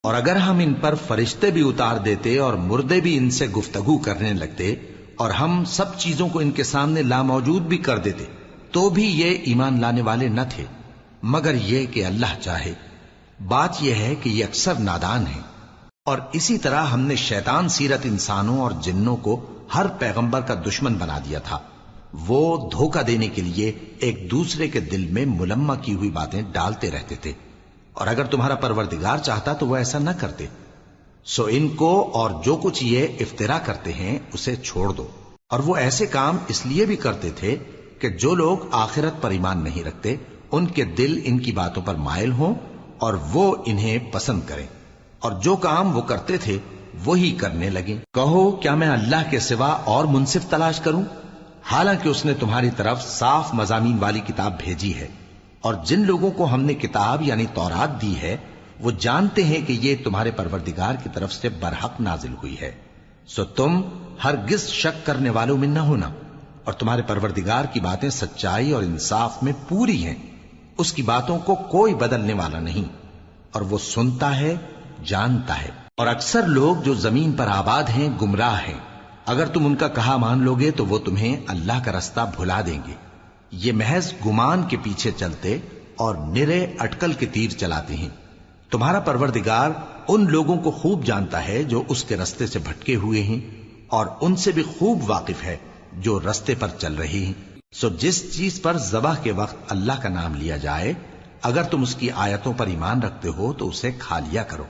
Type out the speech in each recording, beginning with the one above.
اور اگر ہم ان پر فرشتے بھی اتار دیتے اور مردے بھی ان سے گفتگو کرنے لگتے اور ہم سب چیزوں کو ان کے سامنے لاموجود بھی کر دیتے تو بھی یہ ایمان لانے والے نہ تھے، مگر یہ کہ اللہ چاہے۔ بات یہ ہے کہ یہ اکثر نادان ہیں۔ اور اسی طرح ہم نے شیطان سیرت انسانوں اور جنوں کو ہر پیغمبر کا دشمن بنا دیا تھا۔ وہ دھوکہ دینے کے لیے ایک دوسرے کے دل میں ملمہ کی ہوئی باتیں ڈالتے رہتے تھے، اور اگر تمہارا پروردگار چاہتا تو وہ ایسا نہ کرتے۔ سو ان کو اور جو کچھ یہ افترا کرتے ہیں اسے چھوڑ دو۔ اور وہ ایسے کام اس لیے بھی کرتے تھے کہ جو لوگ آخرت پر ایمان نہیں رکھتے ان کے دل ان کی باتوں پر مائل ہوں اور وہ انہیں پسند کریں، اور جو کام وہ کرتے تھے وہی کرنے لگیں۔ کہو کیا میں اللہ کے سوا اور منصف تلاش کروں، حالانکہ اس نے تمہاری طرف صاف مضامین والی کتاب بھیجی ہے، اور جن لوگوں کو ہم نے کتاب یعنی تورات دی ہے وہ جانتے ہیں کہ یہ تمہارے پروردگار کی طرف سے برحق نازل ہوئی ہے۔ سو تم ہرگز شک کرنے والوں میں نہ ہونا، اور تمہارے پروردگار کی باتیں سچائی اور انصاف میں پوری ہیں، اس کی باتوں کو کوئی بدلنے والا نہیں، اور وہ سنتا ہے جانتا ہے۔ اور اکثر لوگ جو زمین پر آباد ہیں گمراہ ہیں، اگر تم ان کا کہا مان لوگے تو وہ تمہیں اللہ کا رستہ بھلا دیں گے۔ یہ محض گمان کے پیچھے چلتے اور نرے اٹکل کے تیر چلاتے ہیں۔ تمہارا پروردگار ان لوگوں کو خوب جانتا ہے جو اس کے رستے سے بھٹکے ہوئے ہیں، اور ان سے بھی خوب واقف ہے جو رستے پر چل رہے ہیں۔ سو جس چیز پر ذبح کے وقت اللہ کا نام لیا جائے، اگر تم اس کی آیتوں پر ایمان رکھتے ہو تو اسے کھا لیا کرو۔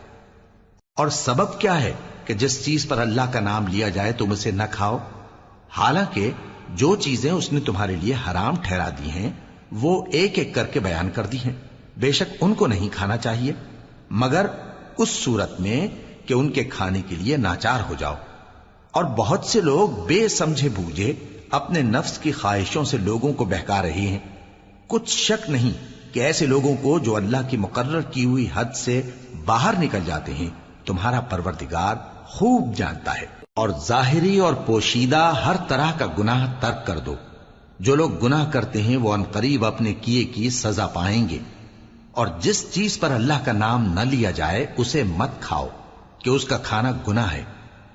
اور سبب کیا ہے کہ جس چیز پر اللہ کا نام لیا جائے تم اسے نہ کھاؤ، حالانکہ جو چیزیں اس نے تمہارے لیے حرام ٹھہرا دی ہیں وہ ایک ایک کر کے بیان کر دی ہیں۔ بے شک ان کو نہیں کھانا چاہیے مگر اس صورت میں کہ ان کے کھانے کے لیے ناچار ہو جاؤ۔ اور بہت سے لوگ بے سمجھے بوجھے اپنے نفس کی خواہشوں سے لوگوں کو بہکا رہے ہیں۔ کچھ شک نہیں کہ ایسے لوگوں کو جو اللہ کی مقرر کی ہوئی حد سے باہر نکل جاتے ہیں تمہارا پروردگار خوب جانتا ہے۔ اور ظاہری اور پوشیدہ ہر طرح کا گناہ ترک کر دو۔ جو لوگ گناہ کرتے ہیں وہ عنقریب اپنے کیے کی سزا پائیں گے۔ اور جس چیز پر اللہ کا نام نہ لیا جائے اسے مت کھاؤ کہ اس کا کھانا گناہ ہے۔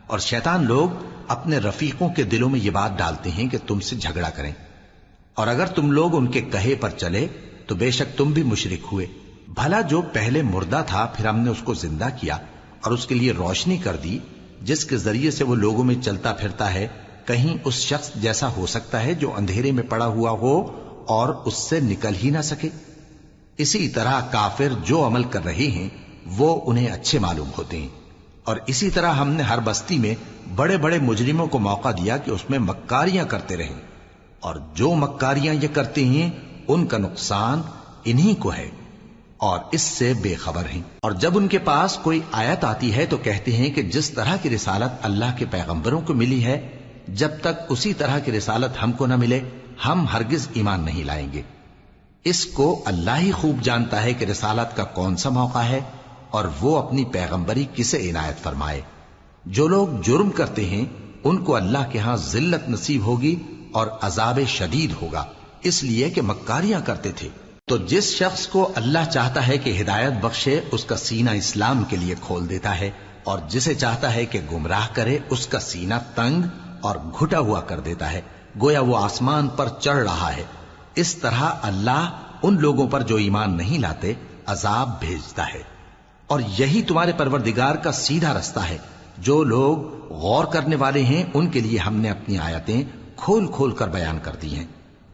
اور شیطان لوگ اپنے رفیقوں کے دلوں میں یہ بات ڈالتے ہیں کہ تم سے جھگڑا کریں، اور اگر تم لوگ ان کے کہے پر چلے تو بے شک تم بھی مشرک ہوئے۔ بھلا جو پہلے مردہ تھا پھر ہم نے اس کو زندہ کیا اور اس کے لیے روشنی کر دی جس کے ذریعے سے وہ لوگوں میں چلتا پھرتا ہے، کہیں اس شخص جیسا ہو سکتا ہے جو اندھیرے میں پڑا ہوا ہو اور اس سے نکل ہی نہ سکے؟ اسی طرح کافر جو عمل کر رہے ہیں وہ انہیں اچھے معلوم ہوتے ہیں۔ اور اسی طرح ہم نے ہر بستی میں بڑے بڑے مجرموں کو موقع دیا کہ اس میں مکاریاں کرتے رہیں، اور جو مکاریاں یہ کرتے ہیں ان کا نقصان انہی کو ہے اور اس سے بے خبر ہیں۔ اور جب ان کے پاس کوئی آیت آتی ہے تو کہتے ہیں کہ جس طرح کی رسالت اللہ کے پیغمبروں کو ملی ہے جب تک اسی طرح کی رسالت ہم کو نہ ملے ہم ہرگز ایمان نہیں لائیں گے۔ اس کو اللہ ہی خوب جانتا ہے کہ رسالت کا کون سا موقع ہے اور وہ اپنی پیغمبری کسے عنایت فرمائے۔ جو لوگ جرم کرتے ہیں ان کو اللہ کے ہاں ذلت نصیب ہوگی اور عذاب شدید ہوگا، اس لیے کہ مکاریاں کرتے تھے۔ تو جس شخص کو اللہ چاہتا ہے کہ ہدایت بخشے اس کا سینہ اسلام کے لیے کھول دیتا ہے، اور جسے چاہتا ہے کہ گمراہ کرے اس کا سینہ تنگ اور گھٹا ہوا کر دیتا ہے، گویا وہ آسمان پر چڑھ رہا ہے۔ اس طرح اللہ ان لوگوں پر جو ایمان نہیں لاتے عذاب بھیجتا ہے۔ اور یہی تمہارے پروردگار کا سیدھا رستہ ہے۔ جو لوگ غور کرنے والے ہیں ان کے لیے ہم نے اپنی آیتیں کھول کھول کر بیان کر دی ہیں۔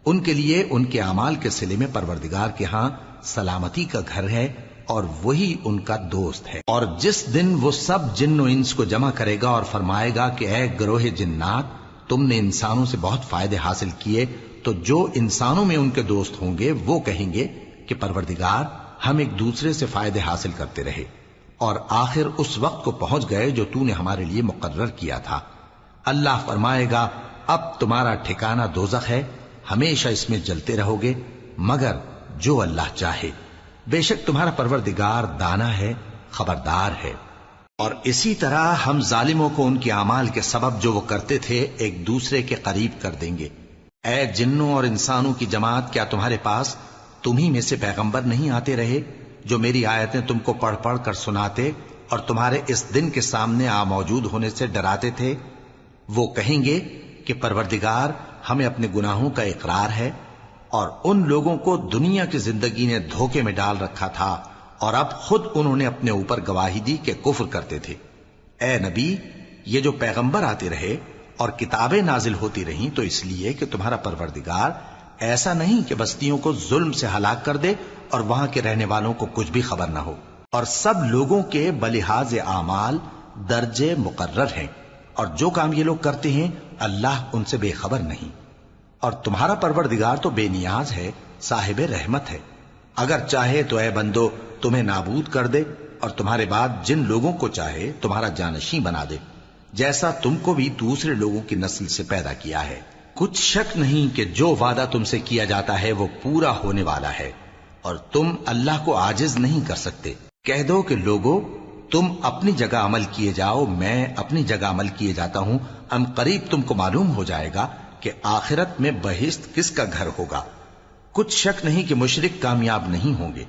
ان کے لیے ان کے اعمال کے صلے میں پروردگار کے ہاں سلامتی کا گھر ہے اور وہی ان کا دوست ہے۔ اور جس دن وہ سب جن و انس کو جمع کرے گا اور فرمائے گا کہ اے گروہ جنات، تم نے انسانوں سے بہت فائدے حاصل کیے، تو جو انسانوں میں ان کے دوست ہوں گے وہ کہیں گے کہ پروردگار ہم ایک دوسرے سے فائدے حاصل کرتے رہے اور آخر اس وقت کو پہنچ گئے جو تو نے ہمارے لیے مقرر کیا تھا۔ اللہ فرمائے گا اب تمہارا ٹھکانہ دوزخ ہے، ہمیشہ اس میں جلتے رہو گے مگر جو اللہ چاہے، بے شک تمہارا پروردگار دانا ہے، خبردار ہے۔ اور اسی طرح ہم ظالموں کو ان کے اعمال کے سبب جو وہ کرتے تھے ایک دوسرے کے قریب کر دیں گے۔ اے جنوں اور انسانوں کی جماعت، کیا تمہارے پاس تمہیں میں سے پیغمبر نہیں آتے رہے جو میری آیتیں تم کو پڑھ پڑھ کر سناتے اور تمہارے اس دن کے سامنے موجود ہونے سے ڈراتے تھے؟ وہ کہیں گے کہ پروردگار ہمیں اپنے گناہوں کا اقرار ہے، اور ان لوگوں کو دنیا کی زندگی نے دھوکے میں ڈال رکھا تھا اور اب خود انہوں نے اپنے اوپر گواہی دی کہ کفر کرتے تھے۔ اے نبی، یہ جو پیغمبر آتے رہے اور کتابیں نازل ہوتی رہیں تو اس لیے کہ تمہارا پروردگار ایسا نہیں کہ بستیوں کو ظلم سے ہلاک کر دے اور وہاں کے رہنے والوں کو کچھ بھی خبر نہ ہو، اور سب لوگوں کے بلحاظ اعمال درجے مقرر ہیں، اور جو کام یہ لوگ کرتے ہیں اللہ ان سے بے خبر نہیں۔ اور تمہارا پروردگار تو بے نیاز ہے، صاحب رحمت ہے، اگر چاہے تو اے بندو تمہیں نابود کر دے اور تمہارے بعد جن لوگوں کو چاہے تمہارا جانشین بنا دے، جیسا تم کو بھی دوسرے لوگوں کی نسل سے پیدا کیا ہے۔ کچھ شک نہیں کہ جو وعدہ تم سے کیا جاتا ہے وہ پورا ہونے والا ہے، اور تم اللہ کو عاجز نہیں کر سکتے۔ کہہ دو کہ لوگو تم اپنی جگہ عمل کیے جاؤ، میں اپنی جگہ عمل کیے جاتا ہوں، ان قریب تم کو معلوم ہو جائے گا کہ آخرت میں بہشت کس کا گھر ہوگا۔ کچھ شک نہیں کہ مشرک کامیاب نہیں ہوں گے،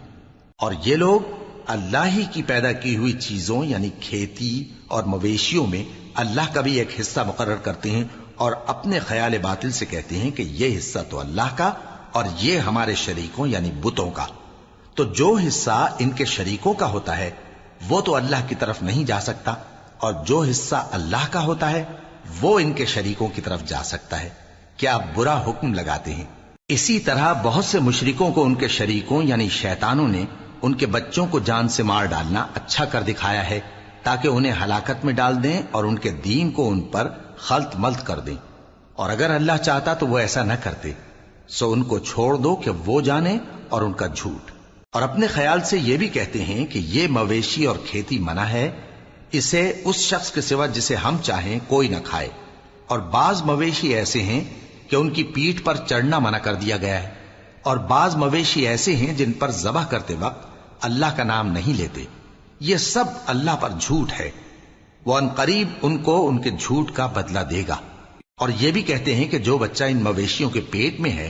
اور یہ لوگ اللہ ہی کی پیدا کی ہوئی چیزوں یعنی کھیتی اور مویشیوں میں اللہ کا بھی ایک حصہ مقرر کرتے ہیں، اور اپنے خیال باطل سے کہتے ہیں کہ یہ حصہ تو اللہ کا اور یہ ہمارے شریکوں یعنی بتوں کا۔ تو جو حصہ ان کے شریکوں کا ہوتا ہے وہ تو اللہ کی طرف نہیں جا سکتا، اور جو حصہ اللہ کا ہوتا ہے وہ ان کے شریکوں کی طرف جا سکتا ہے۔ کیا برا حکم لگاتے ہیں؟ اسی طرح بہت سے مشرکوں کو ان کے شریکوں یعنی شیطانوں نے ان کے بچوں کو جان سے مار ڈالنا اچھا کر دکھایا ہے، تاکہ انہیں ہلاکت میں ڈال دیں اور ان کے دین کو ان پر خلط ملط کر دیں، اور اگر اللہ چاہتا تو وہ ایسا نہ کرتے۔ سو ان کو چھوڑ دو کہ وہ جانے اور ان کا جھوٹ۔ اور اپنے خیال سے یہ بھی کہتے ہیں کہ یہ مویشی اور کھیتی منع ہے، اسے اس شخص کے سوا جسے ہم چاہیں کوئی نہ کھائے، اور بعض مویشی ایسے ہیں کہ ان کی پیٹھ پر چڑھنا منع کر دیا گیا ہے، اور بعض مویشی ایسے ہیں جن پر ذبح کرتے وقت اللہ کا نام نہیں لیتے۔ یہ سب اللہ پر جھوٹ ہے، وہ ان قریب ان کو ان کے جھوٹ کا بدلہ دے گا۔ اور یہ بھی کہتے ہیں کہ جو بچہ ان مویشیوں کے پیٹ میں ہے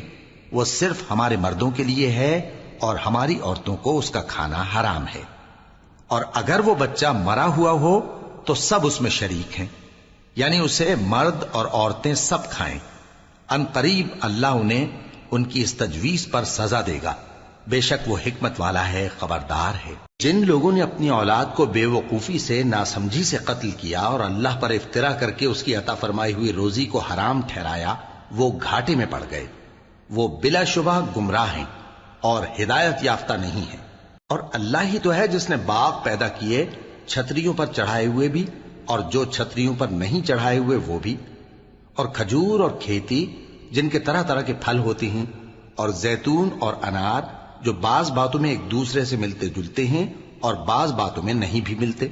وہ صرف ہمارے مردوں کے لیے ہے اور ہماری عورتوں کو اس کا کھانا حرام ہے، اور اگر وہ بچہ مرا ہوا ہو تو سب اس میں شریک ہیں، یعنی اسے مرد اور عورتیں سب کھائیں۔ ان قریب اللہ انہیں ان کی اس تجویز پر سزا دے گا، بے شک وہ حکمت والا ہے، خبردار ہے۔ جن لوگوں نے اپنی اولاد کو بے وقوفی سے ناسمجھی سے قتل کیا اور اللہ پر افترا کر کے اس کی عطا فرمائی ہوئی روزی کو حرام ٹھہرایا، وہ گھاٹے میں پڑ گئے، وہ بلا شبہ گمراہ ہیں اور ہدایت یافتہ نہیں ہیں۔ اور اللہ ہی تو ہے جس نے باغ پیدا کیے، چھتریوں پر چڑھائے ہوئے بھی اور جو چھتریوں پر نہیں چڑھائے ہوئے وہ بھی، اور کھجور اور کھیتی جن کے طرح طرح کے پھل ہوتے ہیں، اور زیتون اور انار جو بعض باتوں میں ایک دوسرے سے ملتے جلتے ہیں اور بعض باتوں میں نہیں بھی ملتے۔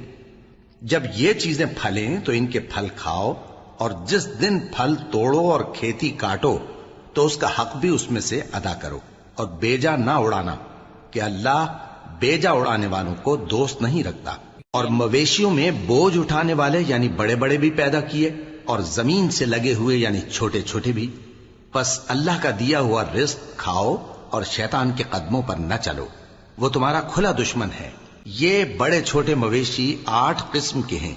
جب یہ چیزیں پھلیں تو ان کے پھل کھاؤ، اور جس دن پھل توڑو اور کھیتی کاٹو تو اس کا حق بھی اس میں سے ادا کرو، اور بیجا نہ اڑانا کہ اللہ بیجا اڑانے والوں کو دوست نہیں رکھتا۔ اور مویشیوں میں بوجھ اٹھانے والے یعنی بڑے بڑے بھی پیدا کیے، اور زمین سے لگے ہوئے یعنی چھوٹے چھوٹے بھی۔ پس اللہ کا دیا ہوا رزق کھاؤ اور شیطان کے قدموں پر نہ چلو، وہ تمہارا کھلا دشمن ہے۔ یہ بڑے چھوٹے مویشی 8 قسم کے ہیں،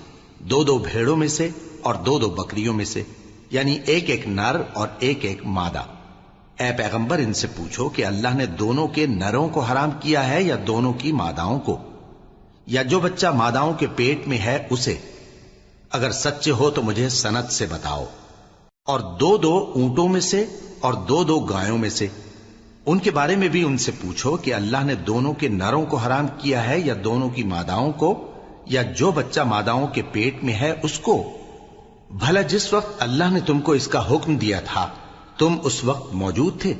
2 بھیڑوں میں سے اور 2 بکریوں میں سے، یعنی ایک نر اور ایک مادہ۔ اے پیغمبر ان سے پوچھو کہ اللہ نے دونوں کے نروں کو حرام کیا ہے یا دونوں کی ماداؤں کو، یا جو بچہ ماداؤں کے پیٹ میں ہے اسے؟ اگر سچے ہو تو مجھے سند سے بتاؤ۔ اور 2 اونٹوں میں سے اور 2 گایوں میں سے، ان کے بارے میں بھی ان سے پوچھو کہ اللہ نے دونوں کے نروں کو حرام کیا ہے یا دونوں کی ماداؤں کو، یا جو بچہ ماداؤں کے پیٹ میں ہے اس کو؟ بھلا جس وقت اللہ نے تم کو اس کا حکم دیا تھا تم اس وقت موجود تھے؟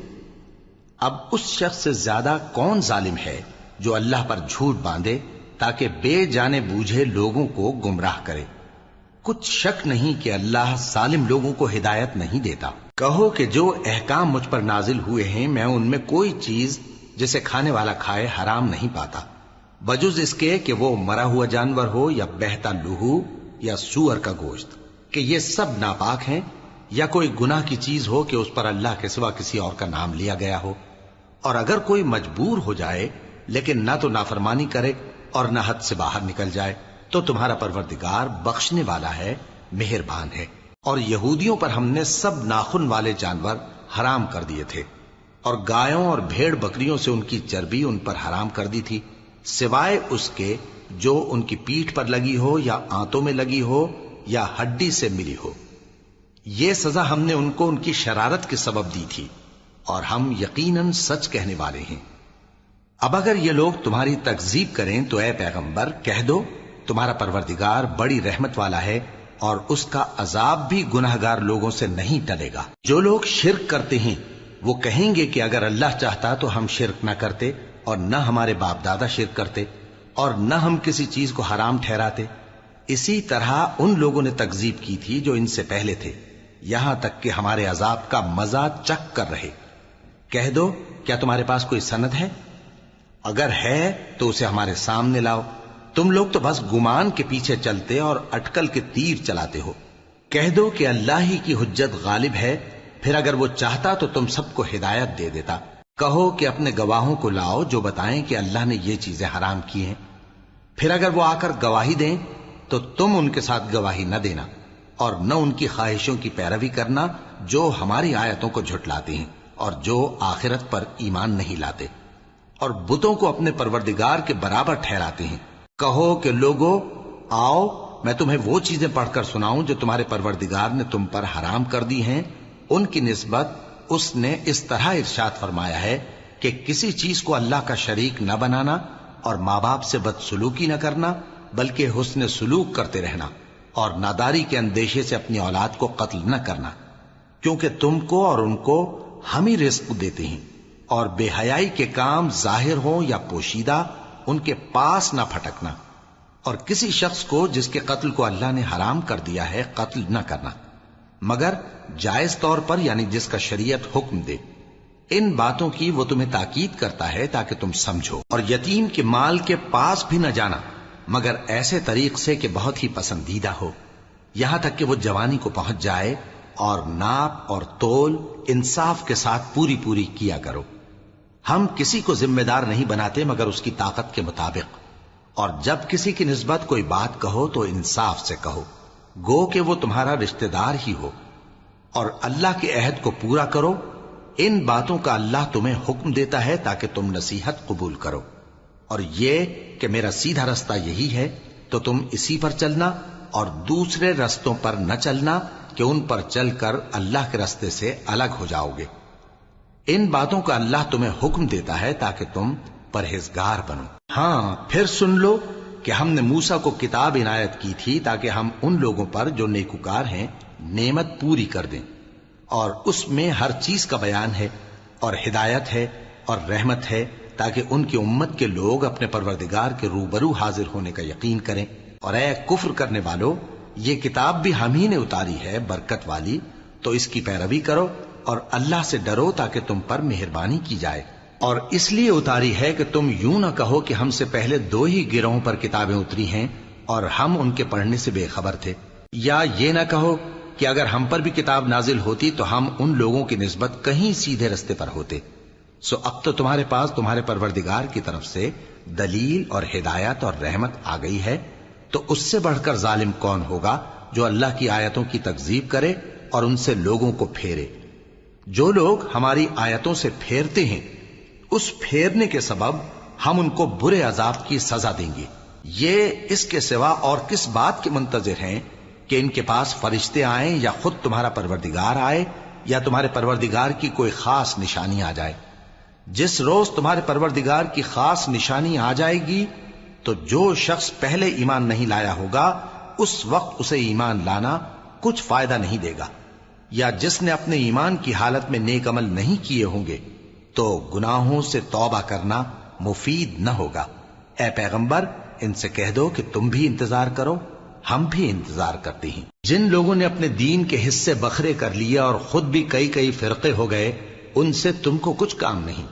اب اس شخص سے زیادہ کون ظالم ہے جو اللہ پر جھوٹ باندھے تاکہ بے جانے بوجھے لوگوں کو گمراہ کرے۔ کچھ شک نہیں کہ اللہ ظالم لوگوں کو ہدایت نہیں دیتا۔ کہو کہ جو احکام مجھ پر نازل ہوئے ہیں میں ان میں کوئی چیز جسے کھانے والا کھائے حرام نہیں پاتا، بجز اس کے کہ وہ مرا ہوا جانور ہو یا بہتا لہو یا سور کا گوشت، کہ یہ سب ناپاک ہیں، یا کوئی گناہ کی چیز ہو کہ اس پر اللہ کے سوا کسی اور کا نام لیا گیا ہو۔ اور اگر کوئی مجبور ہو جائے لیکن نہ تو نافرمانی کرے اور نہ حد سے باہر نکل جائے، تو تمہارا پروردگار بخشنے والا ہے، مہربان ہے۔ اور یہودیوں پر ہم نے سب ناخن والے جانور حرام کر دیے تھے، اور گایوں اور بھیڑ بکریوں سے ان کی چربی ان پر حرام کر دی تھی، سوائے اس کے جو ان کی پیٹھ پر لگی ہو یا آنتوں میں لگی ہو یا ہڈی سے ملی ہو۔ یہ سزا ہم نے ان کو ان کی شرارت کے سبب دی تھی، اور ہم یقیناً سچ کہنے والے ہیں۔ اب اگر یہ لوگ تمہاری تکذیب کریں تو اے پیغمبر کہہ دو، تمہارا پروردگار بڑی رحمت والا ہے، اور اس کا عذاب بھی گناہگار لوگوں سے نہیں ٹلے گا۔ جو لوگ شرک کرتے ہیں وہ کہیں گے کہ اگر اللہ چاہتا تو ہم شرک نہ کرتے، اور نہ ہمارے باپ دادا شرک کرتے، اور نہ ہم کسی چیز کو حرام ٹھہراتے۔ اسی طرح ان لوگوں نے تکذیب کی تھی جو ان سے پہلے تھے، یہاں تک کہ ہمارے عذاب کا مزہ چکھ کر رہے۔ کہہ دو، کیا تمہارے پاس کوئی سند ہے؟ اگر ہے تو اسے ہمارے سامنے لاؤ۔ تم لوگ تو بس گمان کے پیچھے چلتے اور اٹکل کے تیر چلاتے ہو۔ کہہ دو کہ اللہ ہی کی حجت غالب ہے، پھر اگر وہ چاہتا تو تم سب کو ہدایت دے دیتا۔ کہو کہ اپنے گواہوں کو لاؤ جو بتائیں کہ اللہ نے یہ چیزیں حرام کی ہیں، پھر اگر وہ آ کر گواہی دیں تو تم ان کے ساتھ گواہی نہ دینا، اور نہ ان کی خواہشوں کی پیروی کرنا جو ہماری آیتوں کو جھٹلاتے ہیں اور جو آخرت پر ایمان نہیں لاتے، اور بتوں کو اپنے پروردگار کے برابر ٹھہراتے ہیں۔ کہو کہ لوگو آؤ، میں تمہیں وہ چیزیں پڑھ کر سناؤں جو تمہارے پروردگار نے تم پر حرام کر دی ہیں۔ ان کی نسبت اس نے اس طرح ارشاد فرمایا ہے کہ کسی چیز کو اللہ کا شریک نہ بنانا، اور ماں باپ سے بدسلوکی نہ کرنا، بلکہ حسن سلوک کرتے رہنا، اور ناداری کے اندیشے سے اپنی اولاد کو قتل نہ کرنا، کیونکہ تم کو اور ان کو ہم ہی رزق دیتے ہیں۔ اور بے حیائی کے کام ظاہر ہوں یا پوشیدہ ان کے پاس نہ پھٹکنا، اور کسی شخص کو جس کے قتل کو اللہ نے حرام کر دیا ہے قتل نہ کرنا، مگر جائز طور پر، یعنی جس کا شریعت حکم دے۔ ان باتوں کی وہ تمہیں تاکید کرتا ہے تاکہ تم سمجھو۔ اور یتیم کے مال کے پاس بھی نہ جانا مگر ایسے طریق سے کہ بہت ہی پسندیدہ ہو، یہاں تک کہ وہ جوانی کو پہنچ جائے، اور ناپ اور تول انصاف کے ساتھ پوری پوری کیا کرو۔ ہم کسی کو ذمہ دار نہیں بناتے مگر اس کی طاقت کے مطابق، اور جب کسی کی نسبت کوئی بات کہو تو انصاف سے کہو، گو کہ وہ تمہارا رشتہ دار ہی ہو، اور اللہ کے عہد کو پورا کرو۔ ان باتوں کا اللہ تمہیں حکم دیتا ہے تاکہ تم نصیحت قبول کرو، اور یہ کہ میرا سیدھا رستہ یہی ہے تو تم اسی پر چلنا، اور دوسرے رستوں پر نہ چلنا کہ ان پر چل کر اللہ کے رستے سے الگ ہو جاؤ گے۔ ان باتوں کا اللہ تمہیں حکم دیتا ہے تاکہ تم پرہیزگار بنو۔ ہاں، پھر سن لو کہ ہم نے موسیٰ کو کتاب عنایت کی تھی تاکہ ہم ان لوگوں پر جو نیکوکار ہیں نعمت پوری کر دیں، اور اس میں ہر چیز کا بیان ہے، اور ہدایت ہے اور رحمت ہے، تاکہ ان کی امت کے لوگ اپنے پروردگار کے روبرو حاضر ہونے کا یقین کریں۔ اور اے کفر کرنے والو، یہ کتاب بھی ہم ہی نے اتاری ہے برکت والی، تو اس کی پیروی کرو اور اللہ سے ڈرو تاکہ تم پر مہربانی کی جائے۔ اور اس لیے اتاری ہے کہ تم یوں نہ کہو کہ ہم سے پہلے 2 ہی گروہوں پر کتابیں اتری ہیں اور ہم ان کے پڑھنے سے بے خبر تھے، یا یہ نہ کہو کہ اگر ہم پر بھی کتاب نازل ہوتی تو ہم ان لوگوں کی نسبت کہیں سیدھے رستے پر ہوتے۔ سو اب تو تمہارے پاس تمہارے پروردگار کی طرف سے دلیل اور ہدایت اور رحمت آ گئی ہے، تو اس سے بڑھ کر ظالم کون ہوگا جو اللہ کی آیتوں کی تکذیب کرے اور ان سے لوگوں کو پھیرے۔ جو لوگ ہماری آیتوں سے پھیرتے ہیں اس پھیرنے کے سبب ہم ان کو برے عذاب کی سزا دیں گے۔ یہ اس کے سوا اور کس بات کے منتظر ہیں کہ ان کے پاس فرشتے آئیں یا خود تمہارا پروردگار آئے یا تمہارے پروردگار کی کوئی خاص نشانی آ جائے۔ جس روز تمہارے پروردگار کی خاص نشانی آ جائے گی تو جو شخص پہلے ایمان نہیں لایا ہوگا اس وقت اسے ایمان لانا کچھ فائدہ نہیں دے گا، یا جس نے اپنے ایمان کی حالت میں نیک عمل نہیں کیے ہوں گے تو گناہوں سے توبہ کرنا مفید نہ ہوگا۔ اے پیغمبر، ان سے کہہ دو کہ تم بھی انتظار کرو، ہم بھی انتظار کرتے ہیں۔ جن لوگوں نے اپنے دین کے حصے بکھرے کر لیے اور خود بھی کئی فرقے ہو گئے، ان سے تم کو کچھ کام نہیں،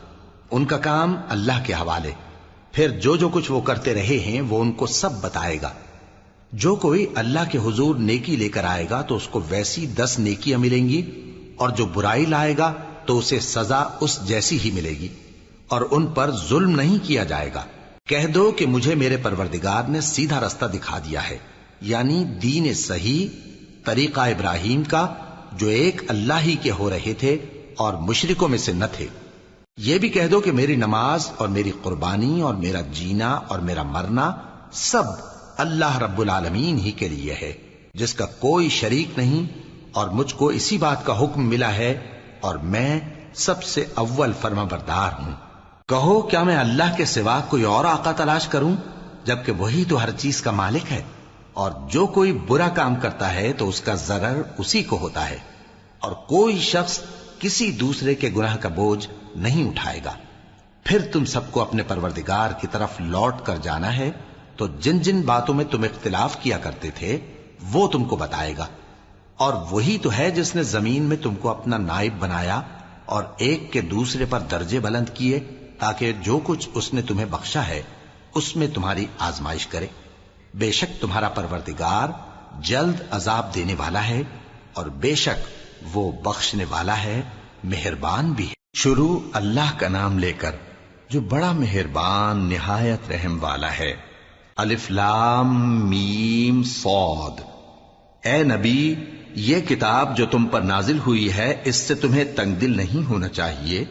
ان کا کام اللہ کے حوالے۔ پھر جو کچھ وہ کرتے رہے ہیں وہ ان کو سب بتائے گا۔ جو کوئی اللہ کے حضور نیکی لے کر آئے گا تو اس کو ویسی 10 نیکیاں ملیں گی، اور جو برائی لائے گا تو اسے سزا اس جیسی ہی ملے گی، اور ان پر ظلم نہیں کیا جائے گا۔ کہہ دو کہ مجھے میرے پروردگار نے سیدھا رستہ دکھا دیا ہے، یعنی دین صحیح، طریقہ ابراہیم کا، جو ایک اللہ ہی کے ہو رہے تھے اور مشرکوں میں سے نہ تھے۔ یہ بھی کہہ دو کہ میری نماز اور میری قربانی اور میرا جینا اور میرا مرنا سب اللہ رب العالمین ہی کے لیے ہے، جس کا کوئی شریک نہیں، اور مجھ کو اسی بات کا حکم ملا ہے اور میں سب سے اول فرما بردار ہوں۔ کہو کیا میں اللہ کے سوا کوئی اور آقا تلاش کروں، جبکہ وہی تو ہر چیز کا مالک ہے، اور جو کوئی برا کام کرتا ہے تو اس کا ضرر اسی کو ہوتا ہے، اور کوئی شخص کسی دوسرے کے گناہ کا بوجھ نہیں اٹھائے گا۔ پھر تم سب کو اپنے پروردگار کی طرف لوٹ کر جانا ہے، تو جن جن باتوں میں تم اختلاف کیا کرتے تھے وہ تم کو بتائے گا، اور وہی تو ہے جس نے زمین میں تم کو اپنا نائب بنایا اور ایک کے دوسرے پر درجے بلند کیے، تاکہ جو کچھ اس نے تمہیں بخشا ہے اس میں تمہاری آزمائش کرے۔ بے شک تمہارا پروردگار جلد عذاب دینے والا ہے، اور بے شک وہ بخشنے والا ہے، مہربان بھی ہے۔ شروع اللہ کا نام لے کر جو بڑا مہربان نہایت رحم والا ہے۔ الف لام میم صاد۔ اے نبی، یہ کتاب جو تم پر نازل ہوئی ہے اس سے تمہیں تنگ دل نہیں ہونا چاہیے۔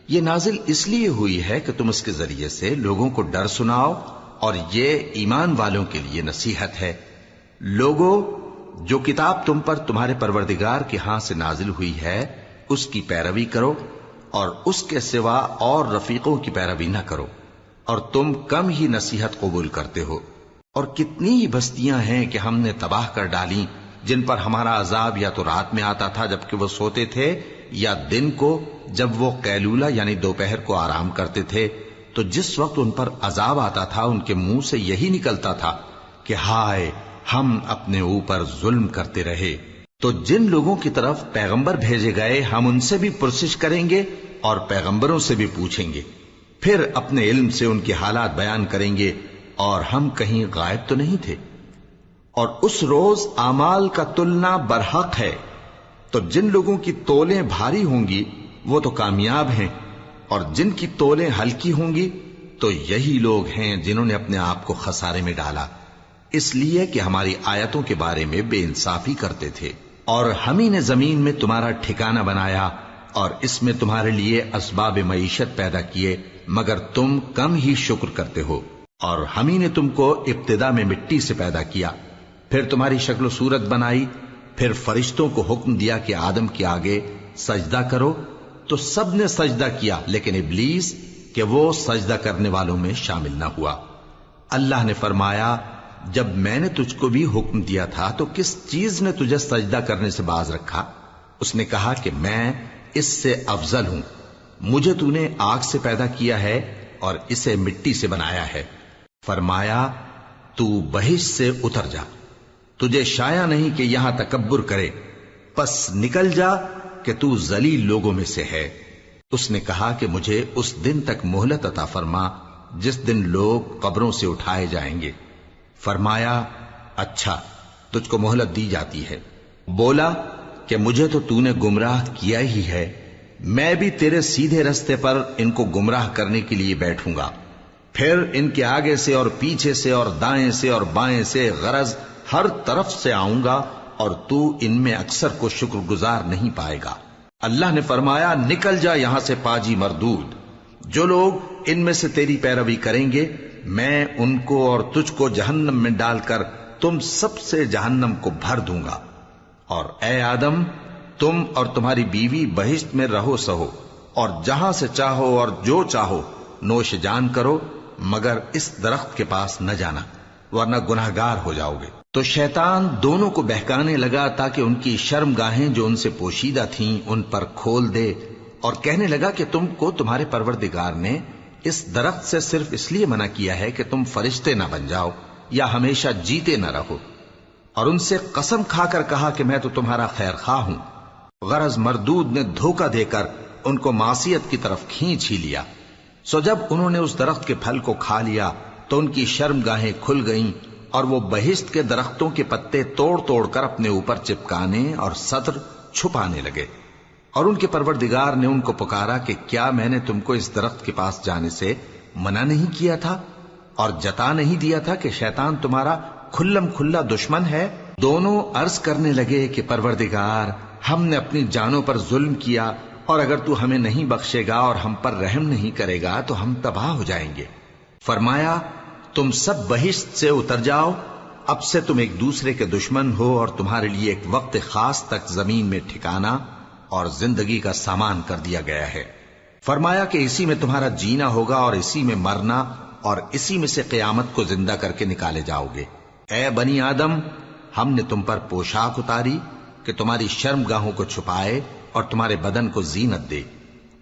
یہ نازل اس لیے ہوئی ہے کہ تم اس کے ذریعے سے لوگوں کو ڈر سناؤ، اور یہ ایمان والوں کے لیے نصیحت ہے۔ لوگوں، جو کتاب تم پر تمہارے پروردگار کے ہاں سے نازل ہوئی ہے اس کی پیروی کرو، اور اس کے سوا اور رفیقوں کی پیروی نہ کرو، اور تم کم ہی نصیحت قبول کرتے ہو۔ اور کتنی ہی بستیاں ہیں کہ ہم نے تباہ کر ڈالیں، جن پر ہمارا عذاب یا تو رات میں آتا تھا جبکہ وہ سوتے تھے، یا دن کو جب وہ قیلولہ یعنی دوپہر کو آرام کرتے تھے، تو جس وقت ان پر عذاب آتا تھا ان کے منہ سے یہی نکلتا تھا کہ ہائے، ہم اپنے اوپر ظلم کرتے رہے۔ تو جن لوگوں کی طرف پیغمبر بھیجے گئے ہم ان سے بھی پرسش کریں گے اور پیغمبروں سے بھی پوچھیں گے، پھر اپنے علم سے ان کے حالات بیان کریں گے، اور ہم کہیں غائب تو نہیں تھے۔ اور اس روز اعمال کا تلنا برحق ہے، تو جن لوگوں کی تولیں بھاری ہوں گی وہ تو کامیاب ہیں، اور جن کی تولیں ہلکی ہوں گی تو یہی لوگ ہیں جنہوں نے اپنے آپ کو خسارے میں ڈالا، اس لیے کہ ہماری آیتوں کے بارے میں بے انصافی کرتے تھے۔ اور ہم ہی نے زمین میں تمہارا ٹھکانہ بنایا، اور اس میں تمہارے لیے اسباب معیشت پیدا کیے، مگر تم کم ہی شکر کرتے ہو۔ اور ہم ہی نے تم کو ابتدا میں مٹی سے پیدا کیا، پھر تمہاری شکل و صورت بنائی، پھر فرشتوں کو حکم دیا کہ آدم کے آگے سجدہ کرو، تو سب نے سجدہ کیا لیکن ابلیس کہ وہ سجدہ کرنے والوں میں شامل نہ ہوا۔ اللہ نے فرمایا، جب میں نے تجھ کو بھی حکم دیا تھا تو کس چیز نے تجھے سجدہ کرنے سے باز رکھا؟ اس نے کہا کہ میں اس سے افضل ہوں، مجھے تو نے آگ سے پیدا کیا ہے اور اسے مٹی سے بنایا ہے۔ فرمایا، تو بہشت سے اتر جا، تجھے شایع نہیں کہ یہاں تکبر کرے، پس نکل جا کہ تو ذلیل لوگوں میں سے ہے۔ اس نے کہا کہ مجھے اس دن تک مہلت عطا فرما جس دن لوگ قبروں سے اٹھائے جائیں گے۔ فرمایا، اچھا، تجھ کو مہلت دی جاتی ہے۔ بولا کہ مجھے تو نے گمراہ کیا ہی ہے، میں بھی تیرے سیدھے رستے پر ان کو گمراہ کرنے کے لیے بیٹھوں گا، پھر ان کے آگے سے اور پیچھے سے اور دائیں سے اور بائیں سے غرض ہر طرف سے آؤں گا، اور تو ان میں اکثر کو شکر گزار نہیں پائے گا۔ اللہ نے فرمایا، نکل جا یہاں سے پاجی مردود، جو لوگ ان میں سے تیری پیروی کریں گے میں ان کو اور تجھ کو جہنم میں ڈال کر تم سب سے جہنم کو بھر دوں گا۔ اور اے آدم، تم اور تمہاری بیوی بہشت میں رہو سہو، اور جہاں سے چاہو اور جو چاہو نوش جان کرو، مگر اس درخت کے پاس نہ جانا ورنہ گناہگار ہو جاؤ گے۔ تو شیطان دونوں کو بہکانے لگا تاکہ ان کی شرم گاہیں جو ان سے پوشیدہ تھیں ان پر کھول دے، اور کہنے لگا کہ تم کو تمہارے پروردگار نے اس درخت سے صرف اس لیے منع کیا ہے کہ تم فرشتے نہ بن جاؤ یا ہمیشہ جیتے نہ رہو۔ اور ان سے قسم کھا کر کہا کہ میں تو تمہارا خیر خواہ ہوں۔ غرض مردود نے دھوکہ دے کر ان کو معصیت کی طرف کھینچ ہی لیا۔ سو جب انہوں نے اس درخت کے پھل کو کھا لیا تو ان کی شرم گاہیں کھل گئیں، اور وہ بہشت کے درختوں کے پتے توڑ توڑ کر اپنے اوپر چپکانے اور سطر چھپانے لگے۔ اور ان کے پروردگار نے ان کو پکارا کہ کیا میں نے تم کو اس درخت کے پاس جانے سے منع نہیں کیا تھا؟ اور جتا نہیں دیا تھا کہ شیطان تمہارا کھلم کھلا دشمن ہے؟ دونوں عرض کرنے لگے کہ پروردگار، ہم نے اپنی جانوں پر ظلم کیا، اور اگر تو ہمیں نہیں بخشے گا اور ہم پر رحم نہیں کرے گا تو ہم تباہ ہو جائیں گے۔ فرمایا تم سب بہشت سے اتر جاؤ، اب سے تم ایک دوسرے کے دشمن ہو، اور تمہارے لیے ایک وقت خاص تک زمین میں ٹھکانا اور زندگی کا سامان کر دیا گیا ہے۔ فرمایا کہ اسی میں تمہارا جینا ہوگا اور اسی میں مرنا، اور اسی میں سے قیامت کو زندہ کر کے نکالے جاؤ گے۔ اے بنی آدم، ہم نے تم پر پوشاک اتاری کہ تمہاری شرم گاہوں کو چھپائے اور تمہارے بدن کو زینت دے،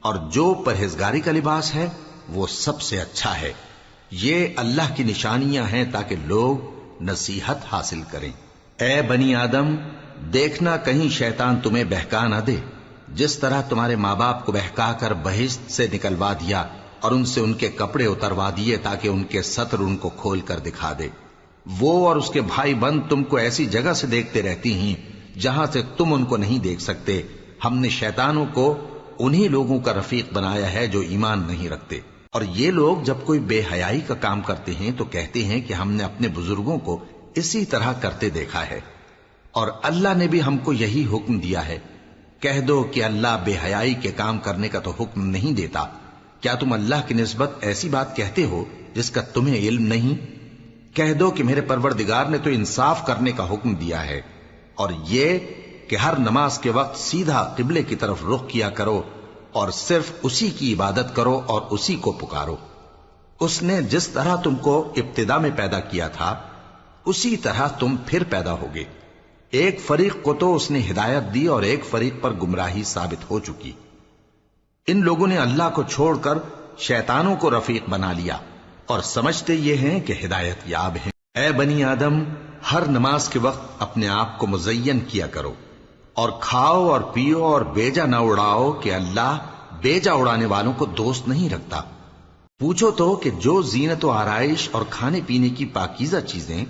اور جو پرہیزگاری کا لباس ہے وہ سب سے اچھا ہے۔ یہ اللہ کی نشانیاں ہیں تاکہ لوگ نصیحت حاصل کریں۔ اے بنی آدم، دیکھنا کہیں شیطان تمہیں بہکا نہ دے، جس طرح تمہارے ماں باپ کو بہکا کر بہشت سے نکلوا دیا اور ان سے ان کے کپڑے اتروا دیے تاکہ ان کے ستر ان کو کھول کر دکھا دے۔ وہ اور اس کے بھائی بند تم کو ایسی جگہ سے دیکھتے رہتی ہیں جہاں سے تم ان کو نہیں دیکھ سکتے۔ ہم نے شیطانوں کو انہی لوگوں کا رفیق بنایا ہے جو ایمان نہیں رکھتے، اور یہ لوگ جب کوئی بے حیائی کا کام کرتے ہیں تو کہتے ہیں کہ ہم نے اپنے بزرگوں کو اسی طرح کرتے دیکھا ہے، اور اللہ نے بھی ہم کو یہی حکم دیا ہے۔ کہہ دو کہ اللہ بے حیائی کے کام کرنے کا تو حکم نہیں دیتا۔ کیا تم اللہ کی نسبت ایسی بات کہتے ہو جس کا تمہیں علم نہیں؟ کہہ دو کہ میرے پروردگار نے تو انصاف کرنے کا حکم دیا ہے، اور یہ کہ ہر نماز کے وقت سیدھا قبلے کی طرف رخ کیا کرو اور صرف اسی کی عبادت کرو اور اسی کو پکارو۔ اس نے جس طرح تم کو ابتدا میں پیدا کیا تھا اسی طرح تم پھر پیدا ہوگے۔ ایک فریق کو تو اس نے ہدایت دی اور ایک فریق پر گمراہی ثابت ہو چکی۔ ان لوگوں نے اللہ کو چھوڑ کر شیطانوں کو رفیق بنا لیا اور سمجھتے یہ ہیں کہ ہدایت یاب ہیں۔ اے بنی آدم، ہر نماز کے وقت اپنے آپ کو مزین کیا کرو، اور کھاؤ اور پیو اور بیجا نہ اڑاؤ کہ اللہ بیجا اڑانے والوں کو دوست نہیں رکھتا۔ پوچھو تو کہ جو زینت و آرائش اور کھانے پینے کی پاکیزہ چیزیں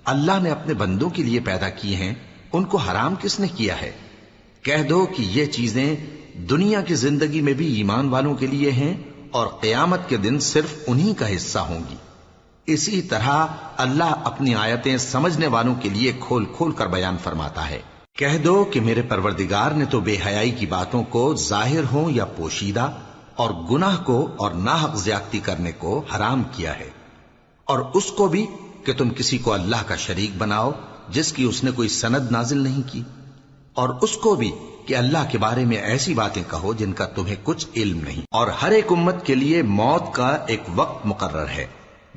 اللہ نے اپنے بندوں کے لیے پیدا کی ہیں ان کو حرام کس نے کیا ہے؟ کہہ دو کہ یہ چیزیں دنیا کی زندگی میں بھی ایمان والوں کے لیے ہیں اور قیامت کے دن صرف انہی کا حصہ ہوں گی۔ اسی طرح اللہ اپنی آیتیں سمجھنے والوں کے لیے کھول کھول کر بیان فرماتا ہے۔ کہہ دو کہ میرے پروردگار نے تو بے حیائی کی باتوں کو ظاہر ہوں یا پوشیدہ، اور گناہ کو اور ناحق زیادتی کرنے کو حرام کیا ہے، اور اس کو بھی کہ تم کسی کو اللہ کا شریک بناؤ جس کی اس نے کوئی سند نازل نہیں کی، اور اس کو بھی کہ اللہ کے بارے میں ایسی باتیں کہو جن کا تمہیں کچھ علم نہیں۔ اور ہر ایک امت کے لیے موت کا ایک وقت مقرر ہے،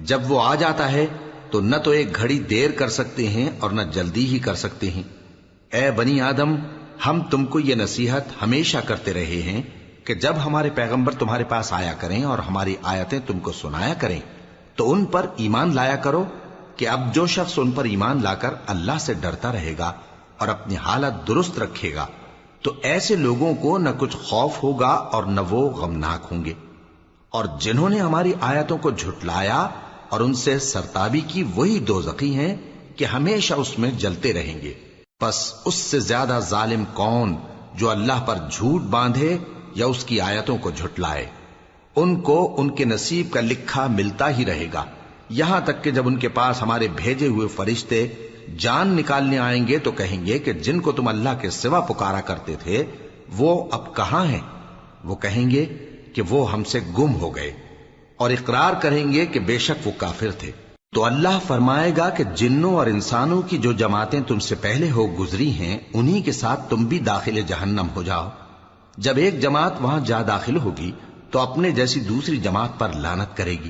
جب وہ آ جاتا ہے تو نہ تو ایک گھڑی دیر کر سکتے ہیں اور نہ جلدی ہی کر سکتے ہیں۔ اے بنی آدم، ہم تم کو یہ نصیحت ہمیشہ کرتے رہے ہیں کہ جب ہمارے پیغمبر تمہارے پاس آیا کریں اور ہماری آیتیں تم کو سنایا کریں تو ان پر ایمان لایا کرو، کہ اب جو شخص ان پر ایمان لا کر اللہ سے ڈرتا رہے گا اور اپنی حالت درست رکھے گا تو ایسے لوگوں کو نہ کچھ خوف ہوگا اور نہ وہ غمناک ہوں گے، اور جنہوں نے ہماری آیتوں کو جھٹلایا اور ان سے سرتابی کی وہی دوزخی ہیں کہ ہمیشہ اس میں جلتے رہیں گے۔ پس اس سے زیادہ ظالم کون جو اللہ پر جھوٹ باندھے یا اس کی آیتوں کو جھٹلائے؟ ان کو ان کے نصیب کا لکھا ملتا ہی رہے گا، یہاں تک کہ جب ان کے پاس ہمارے بھیجے ہوئے فرشتے جان نکالنے آئیں گے تو کہیں گے کہ جن کو تم اللہ کے سوا پکارا کرتے تھے وہ اب کہاں ہیں؟ وہ کہیں گے کہ وہ ہم سے گم ہو گئے، اور اقرار کریں گے کہ بے شک وہ کافر تھے۔ تو اللہ فرمائے گا کہ جنوں اور انسانوں کی جو جماعتیں تم سے پہلے ہو گزری ہیں انہی کے ساتھ تم بھی داخل جہنم ہو جاؤ۔ جب ایک جماعت وہاں جا داخل ہوگی تو اپنے جیسی دوسری جماعت پر لعنت کرے گی،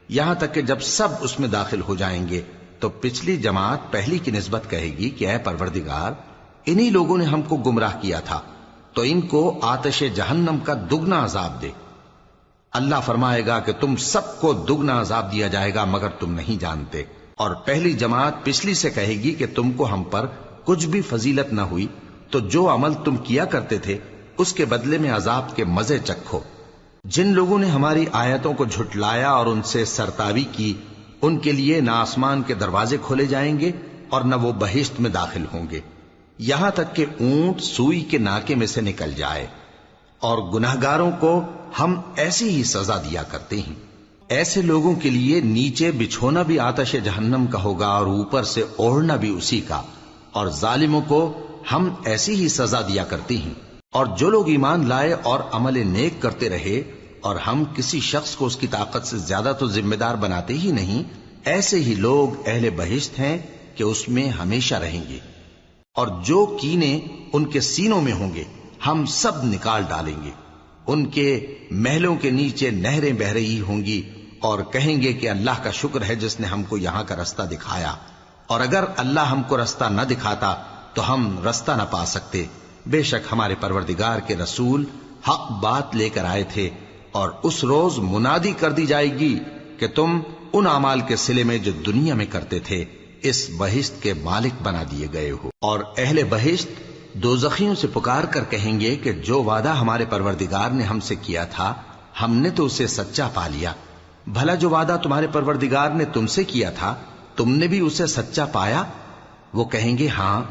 یہاں تک کہ جب سب اس میں داخل ہو جائیں گے تو پچھلی جماعت پہلی کی نسبت کہے گی کہ اے پروردگار، انہی لوگوں نے ہم کو گمراہ کیا تھا، تو ان کو آتش جہنم کا دگنا عذاب دے۔ اللہ فرمائے گا کہ تم سب کو دگنا عذاب دیا جائے گا مگر تم نہیں جانتے۔ اور پہلی جماعت پچھلی سے کہے گی کہ تم کو ہم پر کچھ بھی فضیلت نہ ہوئی، تو جو عمل تم کیا کرتے تھے اس کے بدلے میں عذاب کے مزے چکھو۔ جن لوگوں نے ہماری آیتوں کو جھٹلایا اور ان سے سرتاوی کی ان کے لیے نہ آسمان کے دروازے کھولے جائیں گے اور نہ وہ بہشت میں داخل ہوں گے، یہاں تک کہ اونٹ سوئی کے ناکے میں سے نکل جائے، اور گناہگاروں کو ہم ایسی ہی سزا دیا کرتے ہیں۔ ایسے لوگوں کے لیے نیچے بچھونا بھی آتش جہنم کا ہوگا اور اوپر سے اوڑھنا بھی اسی کا، اور ظالموں کو ہم ایسی ہی سزا دیا کرتی ہیں۔ اور جو لوگ ایمان لائے اور عمل نیک کرتے رہے اور ہم کسی شخص کو اس کی طاقت سے زیادہ تو ذمہ دار بناتے ہی نہیں، ایسے ہی لوگ اہل بہشت ہیں کہ اس میں ہمیشہ رہیں گے۔ اور جو کینے ان کے سینوں میں ہوں گے ہم سب نکال ڈالیں گے، ان کے محلوں کے نیچے نہریں بہہ رہی ہوں گی، اور کہیں گے کہ اللہ کا شکر ہے جس نے ہم کو یہاں کا رستہ دکھایا، اور اگر اللہ ہم کو رستہ نہ دکھاتا تو ہم رستہ نہ پا سکتے۔ بے شک ہمارے پروردگار کے رسول حق بات لے کر آئے تھے، اور اس روز منادی کر دی جائے گی کہ تم ان اعمال کے صلے میں جو دنیا میں کرتے تھے اس بہشت کے مالک بنا دیے گئے ہو۔ اور اہل بہشت دوزخیوں سے پکار کر کہیں گے کہ جو وعدہ ہمارے پروردگار نے ہم سے کیا تھا ہم نے تو اسے سچا پا لیا، بھلا جو وعدہ تمہارے پروردگار نے تم سے کیا تھا تم نے بھی اسے سچا پایا؟ وہ کہیں گے ہاں۔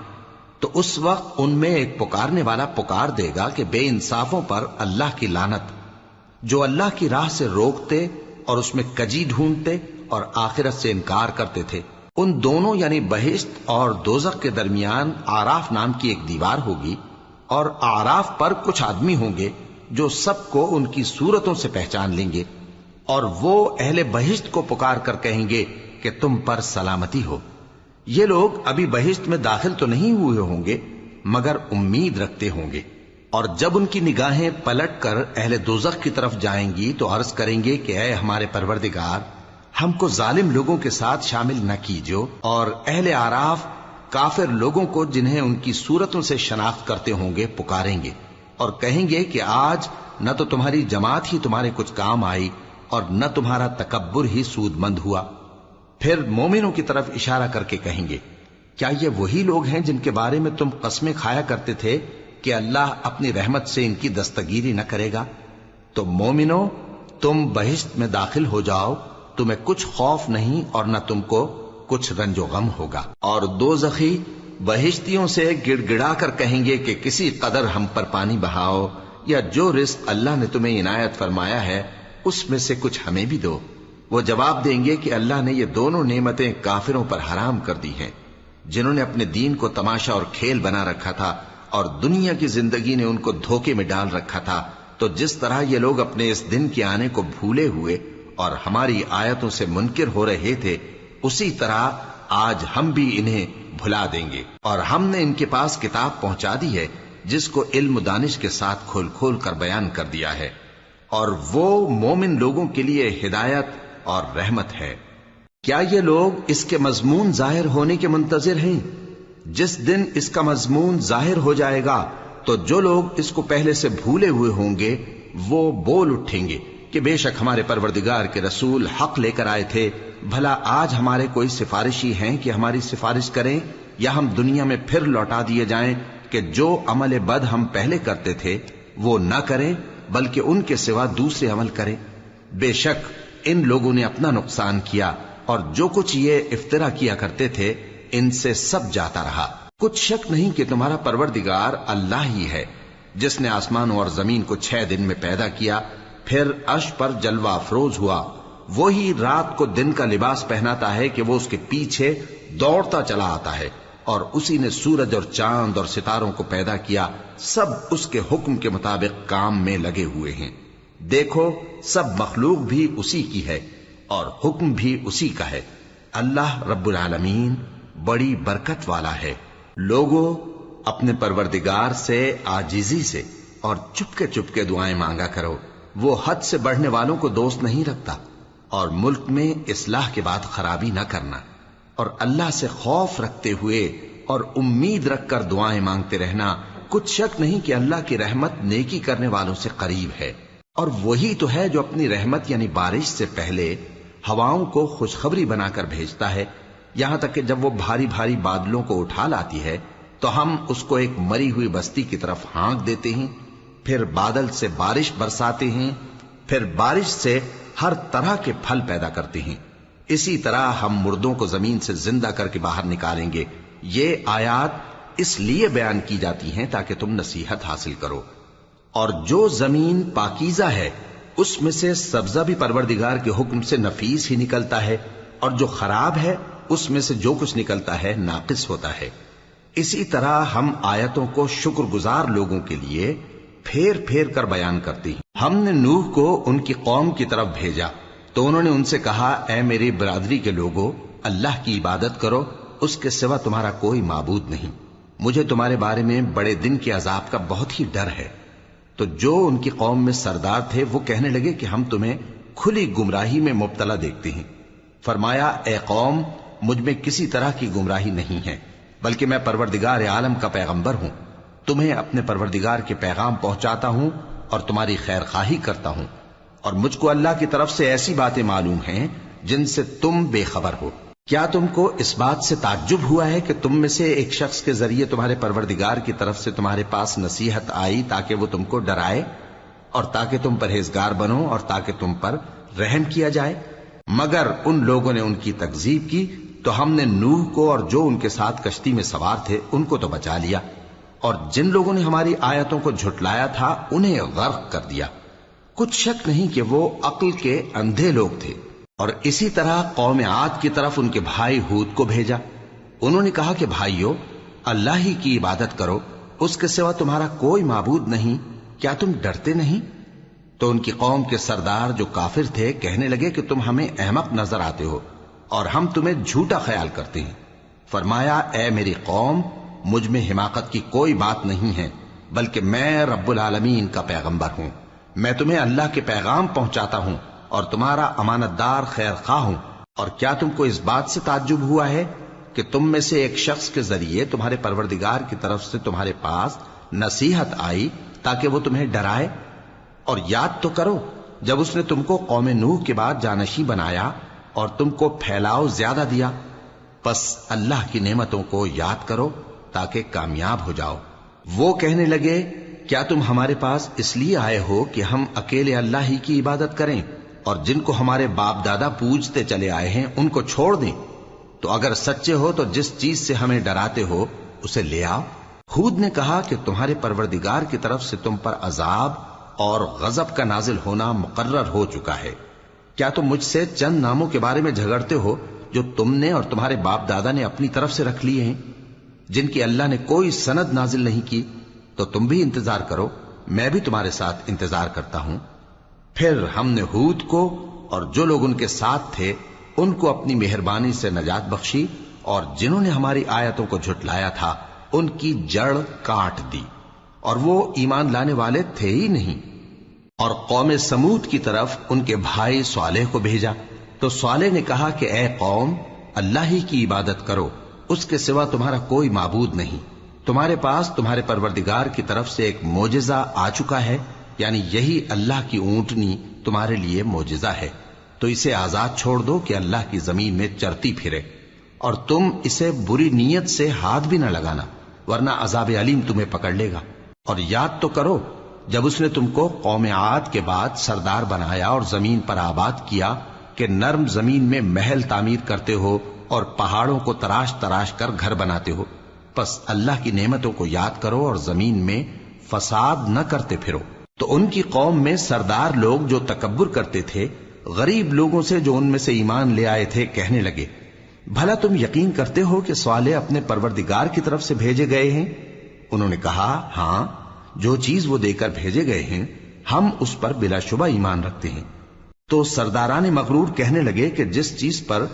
تو اس وقت ان میں ایک پکارنے والا پکار دے گا کہ بے انصافوں پر اللہ کی لعنت، جو اللہ کی راہ سے روکتے اور اس میں کجی ڈھونڈتے اور آخرت سے انکار کرتے تھے۔ ان دونوں یعنی بہشت اور دوزخ کے درمیان آراف نام کی ایک دیوار ہوگی، اور آراف پر کچھ آدمی ہوں گے جو سب کو ان کی صورتوں سے پہچان لیں گے، اور وہ اہل بہشت کو پکار کر کہیں گے کہ تم پر سلامتی ہو۔ یہ لوگ ابھی بہشت میں داخل تو نہیں ہوئے ہوں گے مگر امید رکھتے ہوں گے، اور جب ان کی نگاہیں پلٹ کر اہل دوزخ کی طرف جائیں گی تو عرض کریں گے کہ اے ہمارے پروردگار، ہم کو ظالم لوگوں کے ساتھ شامل نہ کیجو۔ اور اہل آراف کافر لوگوں کو جنہیں ان کی صورتوں سے شناخت کرتے ہوں گے پکاریں گے اور کہیں گے کہ آج نہ تو تمہاری جماعت ہی تمہارے کچھ کام آئی اور نہ تمہارا تکبر ہی سود مند ہوا۔ پھر مومنوں کی طرف اشارہ کر کے کہیں گے کیا یہ وہی لوگ ہیں جن کے بارے میں تم قسمیں کھایا کرتے تھے کہ اللہ اپنی رحمت سے ان کی دستگیری نہ کرے گا؟ تو مومنوں، تم بہشت میں داخل ہو جاؤ، تمہیں کچھ خوف نہیں اور نہ تم کو کچھ رنج و غم ہوگا۔ اور دوزخی بہشتیوں سے گڑ گڑا کر کہیں گے کہ کسی قدر ہم پر پانی بہاؤ، یا جو رزق اللہ نے تمہیں عنایت فرمایا ہے اس میں سے کچھ ہمیں بھی دو۔ وہ جواب دیں گے کہ اللہ نے یہ دونوں نعمتیں کافروں پر حرام کر دی ہیں، جنہوں نے اپنے دین کو تماشا اور کھیل بنا رکھا تھا اور دنیا کی زندگی نے ان کو دھوکے میں ڈال رکھا تھا۔ تو جس طرح یہ لوگ اپنے اس دن کے آنے کو بھولے ہوئے اور ہماری آیتوں سے منکر ہو رہے تھے، اسی طرح آج ہم بھی انہیں بھلا دیں گے۔ اور ہم نے ان کے پاس کتاب پہنچا دی ہے جس کو علم و دانش کے ساتھ کھول کھول کر بیان کر دیا ہے، اور وہ مومن لوگوں کے لیے ہدایت اور رحمت ہے۔ کیا یہ لوگ اس کے مضمون ظاہر ہونے کے منتظر ہیں؟ جس دن اس کا مضمون ظاہر ہو جائے گا تو جو لوگ اس کو پہلے سے بھولے ہوئے ہوں گے وہ بول اٹھیں گے کہ بے شک ہمارے پروردگار کے رسول حق لے کر آئے تھے، بھلا آج ہمارے کوئی سفارشی ہیں کہ ہماری سفارش کریں، یا ہم دنیا میں پھر لوٹا دیے جائیں کہ جو عمل بد ہم پہلے کرتے تھے وہ نہ کریں بلکہ ان کے سوا دوسرے عمل کریں۔ بے شک ان لوگوں نے اپنا نقصان کیا، اور جو کچھ یہ افترا کیا کرتے تھے ان سے سب جاتا رہا۔ کچھ شک نہیں کہ تمہارا پروردگار اللہ ہی ہے جس نے آسمانوں اور زمین کو 6 دن میں پیدا کیا، پھر عرش پر جلوہ افروز ہوا۔ وہی رات کو دن کا لباس پہناتا ہے کہ وہ اس کے پیچھے دوڑتا چلا آتا ہے، اور اسی نے سورج اور چاند اور ستاروں کو پیدا کیا، سب اس کے حکم کے مطابق کام میں لگے ہوئے ہیں۔ دیکھو سب مخلوق بھی اسی کی ہے اور حکم بھی اسی کا ہے۔ اللہ رب العالمین بڑی برکت والا ہے۔ لوگوں، اپنے پروردگار سے عاجزی سے اور چپکے دعائیں مانگا کرو، وہ حد سے بڑھنے والوں کو دوست نہیں رکھتا، اور ملک میں اصلاح کے بعد خرابی نہ کرنا، اور اللہ سے خوف رکھتے ہوئے اور امید رکھ کر دعائیں مانگتے رہنا۔ کچھ شک نہیں کہ اللہ کی رحمت نیکی کرنے والوں سے قریب ہے، اور وہی تو ہے جو اپنی رحمت یعنی بارش سے پہلے ہواؤں کو خوشخبری بنا کر بھیجتا ہے، یہاں تک کہ جب وہ بھاری بھاری بادلوں کو اٹھا لاتی ہے تو ہم اس کو ایک مری ہوئی بستی کی طرف ہانک دیتے ہیں، پھر بادل سے بارش برساتے ہیں، پھر بارش سے ہر طرح کے پھل پیدا کرتے ہیں۔ اسی طرح ہم مردوں کو زمین سے زندہ کر کے باہر نکالیں گے۔ یہ آیات اس لیے بیان کی جاتی ہیں تاکہ تم نصیحت حاصل کرو۔ اور جو زمین پاکیزہ ہے اس میں سے سبزہ بھی پروردگار کے حکم سے نفیس ہی نکلتا ہے، اور جو خراب ہے اس میں سے جو کچھ نکلتا ہے ناقص ہوتا ہے۔ اسی طرح ہم آیتوں کو شکر گزار لوگوں کے لیے پھیر پھیر کر بیان کرتے ہیں۔ ہم نے نوح کو ان کی قوم کی طرف بھیجا تو انہوں نے ان سے کہا، اے میری برادری کے لوگوں، اللہ کی عبادت کرو، اس کے سوا تمہارا کوئی معبود نہیں۔ مجھے تمہارے بارے میں بڑے دن کے عذاب کا بہت ہی ڈر ہے۔ تو جو ان کی قوم میں سردار تھے وہ کہنے لگے کہ ہم تمہیں کھلی گمراہی میں مبتلا دیکھتے ہیں۔ فرمایا، اے قوم، مجھ میں کسی طرح کی گمراہی نہیں ہے، بلکہ میں پروردگار عالم کا پیغمبر ہوں، تمہیں اپنے پروردگار کے پیغام پہنچاتا ہوں اور تمہاری خیر خواہی کرتا ہوں، اور مجھ کو اللہ کی طرف سے ایسی باتیں معلوم ہیں جن سے تم بے خبر ہو۔ کیا تم کو اس بات سے تعجب ہوا ہے کہ تم میں سے ایک شخص کے ذریعے تمہارے پروردگار کی طرف سے تمہارے پاس نصیحت آئی تاکہ وہ تم کو ڈرائے اور تاکہ تم پرہیزگار بنو اور تاکہ تم پر رحم کیا جائے؟ مگر ان لوگوں نے ان کی تکذیب کی تو ہم نے نوح کو اور جو ان کے ساتھ کشتی میں سوار تھے ان کو تو بچا لیا، اور جن لوگوں نے ہماری آیتوں کو جھٹلایا تھا انہیں غرق کر دیا۔ کچھ شک نہیں کہ وہ عقل کے اندھے لوگ تھے۔ اور اسی طرح قوم عاد کی طرف ان کے بھائی ہود کو بھیجا۔ انہوں نے کہا کہ بھائیو، اللہ ہی کی عبادت کرو، اس کے سوا تمہارا کوئی معبود نہیں، کیا تم ڈرتے نہیں؟ تو ان کی قوم کے سردار جو کافر تھے کہنے لگے کہ تم ہمیں احمق نظر آتے ہو اور ہم تمہیں جھوٹا خیال کرتے ہیں۔ فرمایا، اے میری قوم، مجھ میں حماقت کی کوئی بات نہیں ہے، بلکہ میں رب العالمین کا پیغمبر ہوں۔ میں تمہیں اللہ کے پیغام پہنچاتا ہوں اور تمہارا امانت دار خیر خواہ ہوں۔ اور کیا تم کو اس بات سے تعجب ہوا ہے کہ تم میں سے ایک شخص کے ذریعے تمہارے پروردگار کی طرف سے تمہارے پاس نصیحت آئی تاکہ وہ تمہیں ڈرائے؟ اور یاد تو کرو جب اس نے تم کو قوم نوح کے بعد جانشین بنایا اور تم کو پھیلاؤ زیادہ دیا، پس اللہ کی نعمتوں کو یاد کرو تاکہ کامیاب ہو جاؤ۔ وہ کہنے لگے، کیا تم ہمارے پاس اس لیے آئے ہو کہ ہم اکیلے اللہ ہی کی عبادت کریں اور جن کو ہمارے باپ دادا پوجتے چلے آئے ہیں ان کو چھوڑ دیں؟ تو اگر سچے ہو تو جس چیز سے ہمیں ڈراتے ہو اسے لے آؤ۔ ہود نے کہا کہ تمہارے پروردگار کی طرف سے تم پر عذاب اور غضب کا نازل ہونا مقرر ہو چکا ہے۔ کیا تم مجھ سے چند ناموں کے بارے میں جھگڑتے ہو جو تم نے اور تمہارے باپ دادا نے اپنی طرف سے رکھ لیے ہیں، جن کی اللہ نے کوئی سند نازل نہیں کی؟ تو تم بھی انتظار کرو، میں بھی تمہارے ساتھ انتظار کرتا ہوں۔ پھر ہم نے ہود کو اور جو لوگ ان کے ساتھ تھے ان کو اپنی مہربانی سے نجات بخشی، اور جنہوں نے ہماری آیتوں کو جھٹلایا تھا ان کی جڑ کاٹ دی، اور وہ ایمان لانے والے تھے ہی نہیں۔ اور قوم سمود کی طرف ان کے بھائی صالح کو بھیجا تو صالح نے کہا کہ اے قوم، اللہ ہی کی عبادت کرو، اس کے سوا تمہارا کوئی معبود نہیں۔ تمہارے پاس تمہارے پروردگار کی طرف سے ایک معجزہ آ چکا ہے، یعنی یہی اللہ کی اونٹنی تمہارے لیے معجزہ ہے، تو اسے آزاد چھوڑ دو کہ اللہ کی زمین میں چرتی پھرے، اور تم اسے بری نیت سے ہاتھ بھی نہ لگانا، ورنہ عذاب علیم تمہیں پکڑ لے گا۔ اور یاد تو کرو جب اس نے تم کو قوم عاد کے بعد سردار بنایا اور زمین پر آباد کیا کہ نرم زمین میں محل تعمیر کرتے ہو اور پہاڑوں کو تراش تراش کر گھر بناتے ہو، پس اللہ کی نعمتوں کو یاد کرو اور زمین میں فساد نہ کرتے پھرو۔ تو ان کی قوم میں سردار لوگ جو تکبر کرتے تھے غریب لوگوں سے جو ان میں سے ایمان لے آئے تھے کہنے لگے، بھلا تم یقین کرتے ہو کہ صالح اپنے پروردگار کی طرف سے بھیجے گئے ہیں؟ انہوں نے کہا، ہاں، جو چیز وہ دے کر بھیجے گئے ہیں ہم اس پر بلا شبہ ایمان رکھتے ہیں۔ تو سرداران مغرور کہنے لگے کہ جس چیز پر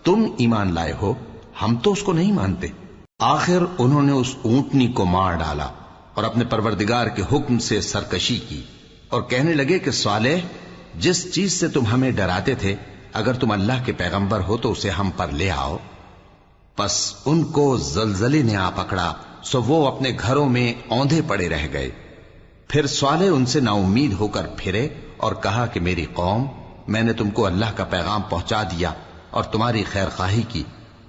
تم ایمان لائے ہو ہم تو اس کو نہیں مانتے۔ آخر انہوں نے اس اونٹنی کو مار ڈالا اور اپنے پروردگار کے حکم سے سرکشی کی، اور کہنے لگے کہ صالح، جس چیز سے تم ہمیں ڈراتے تھے اگر تم اللہ کے پیغمبر ہو تو اسے ہم پر لے آؤ۔ پس ان کو زلزلے نے آ پکڑا، سو وہ اپنے گھروں میں اوندھے پڑے رہ گئے۔ پھر صالح ان سے نا امید ہو کر پھرے اور کہا کہ میری قوم، میں نے تم کو اللہ کا پیغام پہنچا دیا اور تمہاری خیر خواہی کی،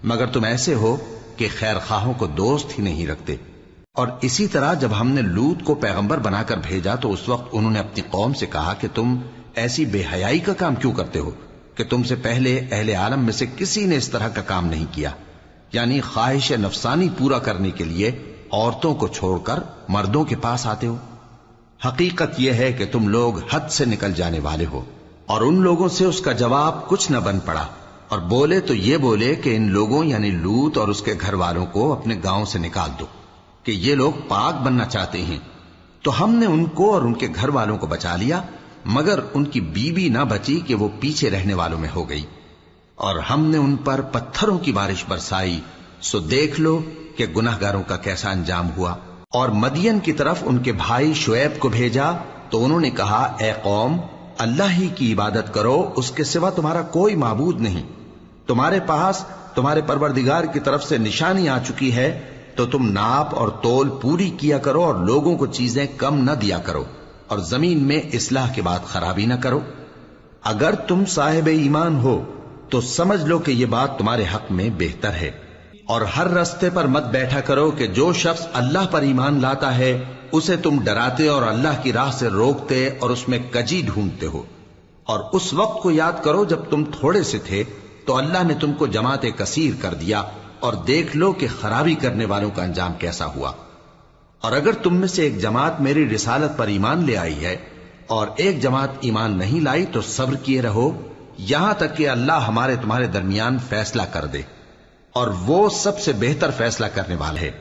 مگر تم ایسے ہو کہ خیر خواہوں کو دوست ہی نہیں رکھتے۔ اور اسی طرح جب ہم نے لوط کو پیغمبر بنا کر بھیجا تو اس وقت انہوں نے اپنی قوم سے کہا کہ تم ایسی بے حیائی کا کام کیوں کرتے ہو کہ تم سے پہلے اہل عالم میں سے کسی نے اس طرح کا کام نہیں کیا، یعنی خواہش نفسانی پورا کرنے کے لیے عورتوں کو چھوڑ کر مردوں کے پاس آتے ہو۔ حقیقت یہ ہے کہ تم لوگ حد سے نکل جانے والے ہو۔ اور ان لوگوں سے اس کا جواب کچھ نہ بن پڑا، اور بولے تو یہ بولے کہ ان لوگوں یعنی لوط اور اس کے گھر والوں کو اپنے گاؤں سے نکال دو کہ یہ لوگ پاک بننا چاہتے ہیں۔ تو ہم نے ان کو اور ان کے گھر والوں کو بچا لیا، مگر ان کی بیوی نہ بچی کہ وہ پیچھے رہنے والوں میں ہو گئی۔ اور ہم نے ان پر پتھروں کی بارش برسائی، سو دیکھ لو کہ گناہگاروں کا کیسا انجام ہوا۔ اور مدین کی طرف ان کے بھائی شعیب کو بھیجا تو انہوں نے کہا، اے قوم، اللہ ہی کی عبادت کرو، اس کے سوا تمہارا کوئی معبود نہیں۔ تمہارے پاس تمہارے پروردگار کی طرف سے نشانی آ چکی ہے، تو تم ناپ اور تول پوری کیا کرو اور لوگوں کو چیزیں کم نہ دیا کرو، اور زمین میں اصلاح کے بعد خرابی نہ کرو۔ اگر تم صاحب ایمان ہو تو سمجھ لو کہ یہ بات تمہارے حق میں بہتر ہے۔ اور ہر رستے پر مت بیٹھا کرو کہ جو شخص اللہ پر ایمان لاتا ہے اسے تم ڈراتے اور اللہ کی راہ سے روکتے اور اس میں کجی ڈھونڈتے ہو۔ اور اس وقت کو یاد کرو جب تم تھوڑے سے تھے تو اللہ نے تم کو جماعت کثیر کر دیا، اور دیکھ لو کہ خرابی کرنے والوں کا انجام کیسا ہوا۔ اور اگر تم میں سے ایک جماعت میری رسالت پر ایمان لے آئی ہے اور ایک جماعت ایمان نہیں لائی تو صبر کیے رہو یہاں تک کہ اللہ ہمارے تمہارے درمیان فیصلہ کر دے، اور وہ سب سے بہتر فیصلہ کرنے والا ہے۔